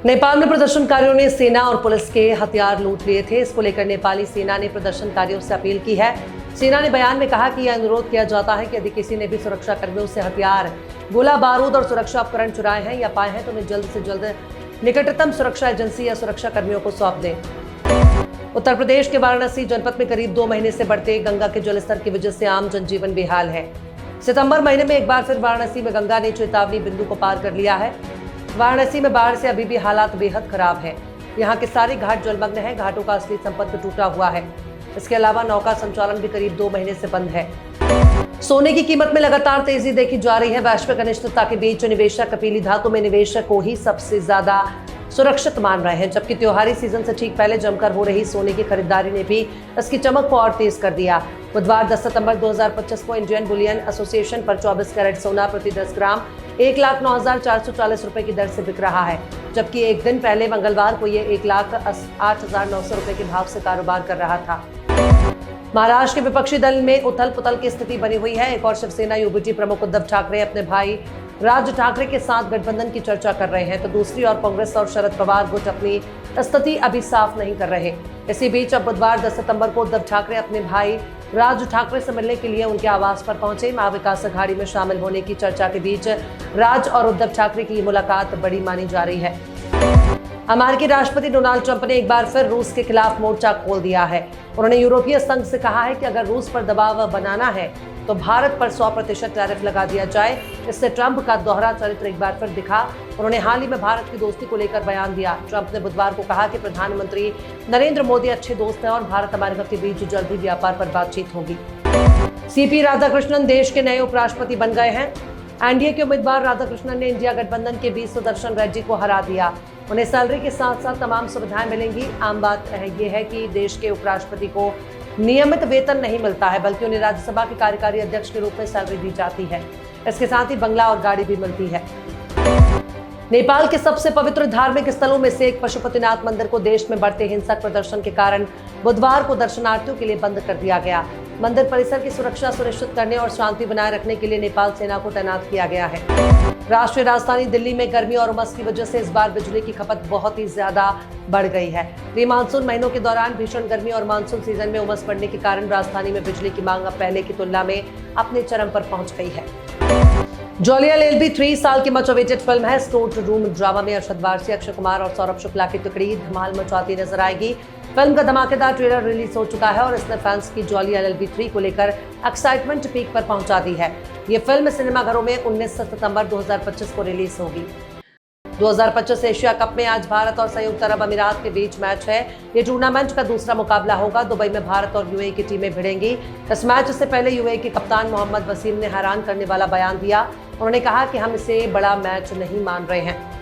नेपाल में प्रदर्शनकारियों ने सेना और पुलिस के हथियार लूट लिए थे। इसको लेकर नेपाली सेना ने प्रदर्शनकारियों से अपील की है। सेना ने बयान में कहा कि यह अनुरोध किया जाता है कि यदि किसी ने भी सुरक्षा कर्मियों से हथियार, गोला बारूद और सुरक्षा उपकरण चुराए हैं या पाए हैं तो उन्हें जल्द से जल्द निकटतम सुरक्षा एजेंसी या सुरक्षा कर्मियों को सौंप दें। उत्तर प्रदेश के वाराणसी जनपद में करीब 2 महीने से बढ़ते गंगा के जलस्तर की वजह से आम जनजीवन बेहाल है। सितंबर महीने में एक बार फिर वाराणसी में गंगा ने चेतावनी बिंदु को पार कर लिया है। वाराणसी में बाढ़ से अभी भी हालात बेहद खराब है। यहाँ के सारे घाट जलमग्न हैं। घाटों का असली संपर्क टूटा हुआ है। इसके अलावा नौका संचालन भी करीब 2 महीने से बंद है। सोने की कीमत में लगातार तेजी देखी जा रही है। वैश्विक अनिश्चितता के बीच निवेशक कपीली धातु में निवेश को ही सबसे ज्यादा सुरक्षित मान रहे हैं, जबकि त्योहारी सीजन से ठीक पहले जमकर हो रही सोने की खरीदारी ने भी इसकी चमक को और तेज कर दिया। बुधवार 10 सितंबर 2025 को इंडियन बुलियन एसोसिएशन पर 24 कैरेट सोना प्रति 10 ग्राम 1,09,440 रुपए की दर से बिक रहा है, जबकि एक दिन पहले मंगलवार को ये 1,08,900 रुपए के भाव से कारोबार कर रहा था। महाराष्ट्र के विपक्षी दल में उथल पुथल की स्थिति बनी हुई है। एक और शिवसेना यूबीटी प्रमुख उद्धव ठाकरे अपने भाई राज ठाकरे के साथ गठबंधन की चर्चा कर रहे हैं, तो दूसरी ओर कांग्रेस और शरद पवार गुट अपनी स्थिति अभी साफ नहीं कर रहे। इसी बीच अब बुधवार 10 सितंबर को उद्धव ठाकरे अपने भाई राज ठाकरे से मिलने के लिए उनके आवास पर पहुंचे। महाविकास अघाड़ी में शामिल होने की चर्चा के बीच राज और उद्धव ठाकरे की मुलाकात बड़ी मानी जा रही है। अमेरिकी राष्ट्रपति डोनाल्ड ट्रंप ने एक बार फिर रूस के खिलाफ मोर्चा खोल दिया है। उन्होंने यूरोपीय संघ से कहा है कि अगर रूस पर दबाव बनाना है तो भारत पर 100% टैरिफ लगा दिया जाए। इससे ट्रंप का दोहरा चरित्र एक बार फिर दिखा। उन्होंने हाल ही में भारत की दोस्ती को लेकर बयान दिया। ट्रंप ने बुधवार को कहा कि प्रधानमंत्री नरेंद्र मोदी अच्छे दोस्त हैं और भारत अमेरिका के बीच जल्द ही व्यापार पर बातचीत होगी। सीपी राधाकृष्णन देश के नए उपराष्ट्रपति बन गए हैं। एनडीए के उम्मीदवार राधाकृष्णन ने इंडिया गठबंधन के बीच सुदर्शन रेड्डी को हरा दिया। उन्हें सैलरी के साथ साथ तमाम सुविधाएं मिलेंगी। आम बात यह है कि देश के उपराष्ट्रपति को नियमित वेतन नहीं मिलता है, बल्कि उन्हें राज्यसभा के कार्यकारी अध्यक्ष के रूप में सैलरी दी जाती है। इसके साथ ही बंगला और गाड़ी भी मिलती है। नेपाल के सबसे पवित्र धार्मिक स्थलों में से एक पशुपतिनाथ मंदिर को देश में बढ़ते हिंसक प्रदर्शन के कारण बुधवार को दर्शनार्थियों के लिए बंद कर दिया गया। मंदिर परिसर की सुरक्षा सुनिश्चित करने और शांति बनाए रखने के लिए नेपाल सेना को तैनात किया गया है। राष्ट्रीय राजधानी दिल्ली में गर्मी और उमस की वजह से इस बार बिजली की खपत बहुत ही ज्यादा बढ़ गई है। प्री मानसून महीनों के दौरान भीषण गर्मी और मानसून सीजन में उमस बढ़ने के कारण राजधानी में बिजली की मांग अब पहले की तुलना में अपने चरम पर पहुंच गई है। जॉली LLB 3 साल की मच अवेटेड फिल्म है। स्टोर रूम ड्रामा में अरशद वारसी, अक्षय कुमार और सौरभ शुक्ला की टुकड़ी धमाल मचाती नजर आएगी। फिल्म का धमाकेदार ट्रेलर रिलीज हो चुका है और इसने फैंस की जॉली LLB 3 को लेकर एक्साइटमेंट पीक पर पहुंचा दी है। ये फिल्म सिनेमाघरों में 19 सितंबर 2025 को रिलीज होगी। 2025 एशिया कप में आज भारत और संयुक्त अरब अमीरात के बीच मैच है। ये टूर्नामेंट का दूसरा मुकाबला होगा। दुबई में भारत और यूएई की टीमें भिड़ेंगी। इस मैच से पहले यूएई के कप्तान मोहम्मद वसीम ने हैरान करने वाला बयान दिया। उन्होंने कहा कि हम इसे बड़ा मैच नहीं मान रहे हैं।